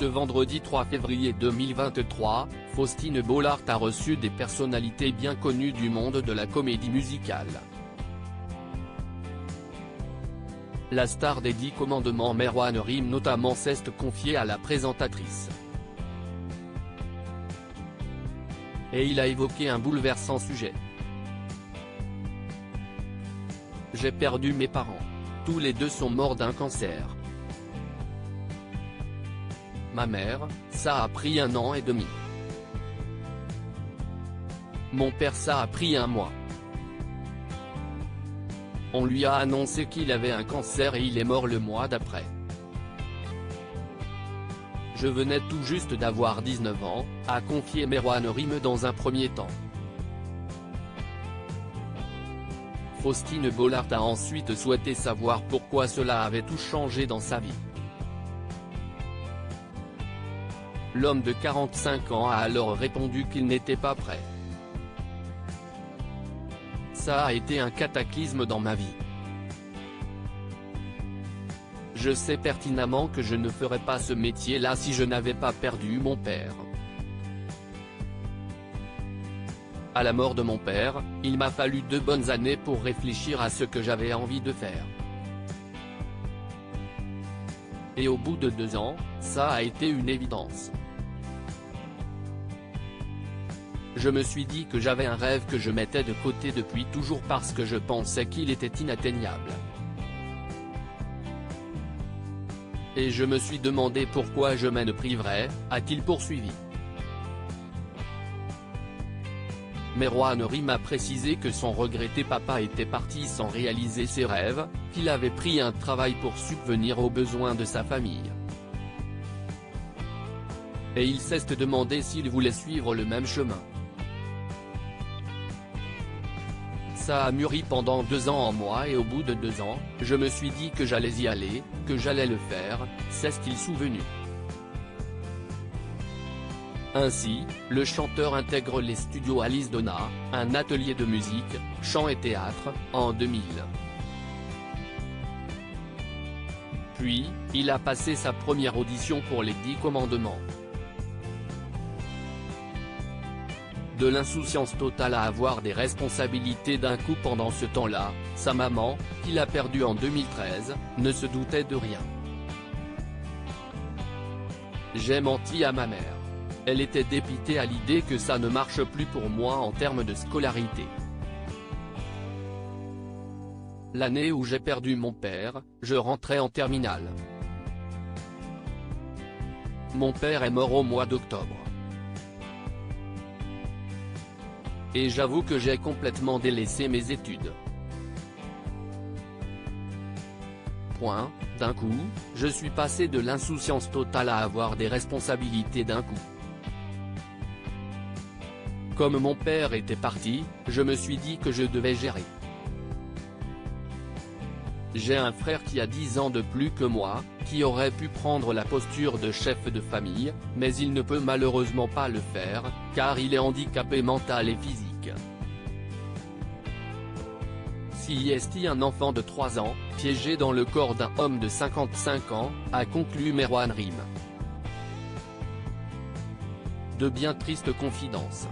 Ce vendredi 3 février 2023, Faustine Bollaert a reçu des personnalités bien connues du monde de la comédie musicale. La star des 10 commandements Merwan Rym notamment s'est confiée à la présentatrice. Et il a évoqué un bouleversant sujet. J'ai perdu mes parents. Tous les deux sont morts d'un cancer. Ma mère, ça a pris 1 an et demi. Mon père, ça a pris 1 mois. On lui a annoncé qu'il avait un cancer et il est mort le mois d'après. Je venais tout juste d'avoir 19 ans, a confié Merwan Rym dans un premier temps. Faustine Bollaert a ensuite souhaité savoir pourquoi cela avait tout changé dans sa vie. L'homme de 45 ans a alors répondu qu'il n'était pas prêt. Ça a été un cataclysme dans ma vie. Je sais pertinemment que je ne ferais pas ce métier-là si je n'avais pas perdu mon père. À la mort de mon père, il m'a fallu 2 bonnes années pour réfléchir à ce que j'avais envie de faire. Et au bout de 2 ans, ça a été une évidence. Je me suis dit que j'avais un rêve que je mettais de côté depuis toujours parce que je pensais qu'il était inatteignable. Et je me suis demandé pourquoi je m'en priverais, a-t-il poursuivi. Merwan Rym a précisé que son regretté papa était parti sans réaliser ses rêves, qu'il avait pris un travail pour subvenir aux besoins de sa famille. Et il s'est demandé s'il voulait suivre le même chemin. Ça a mûri pendant 2 ans en moi et au bout de 2 ans, je me suis dit que j'allais y aller, que j'allais le faire, s'est-il souvenu. Ainsi, le chanteur intègre les studios Alice Donna, un atelier de musique, chant et théâtre, en 2000. Puis, il a passé sa première audition pour les 10 commandements. De l'insouciance totale à avoir des responsabilités d'un coup pendant ce temps-là, sa maman, qu'il a perdue en 2013, ne se doutait de rien. J'ai menti à ma mère. Elle était dépitée à l'idée que ça ne marche plus pour moi en termes de scolarité. L'année où j'ai perdu mon père, je rentrais en terminale. Mon père est mort au mois d'octobre. Et j'avoue que j'ai complètement délaissé mes études. D'un coup, je suis passé de l'insouciance totale à avoir des responsabilités d'un coup. Comme mon père était parti, je me suis dit que je devais gérer. J'ai un frère qui a 10 ans de plus que moi, qui aurait pu prendre la posture de chef de famille, mais il ne peut malheureusement pas le faire, car il est handicapé mental et physique. Si est un enfant de 3 ans, piégé dans le corps d'un homme de 55 ans, a conclu Merwan Rym. De bien tristes confidences.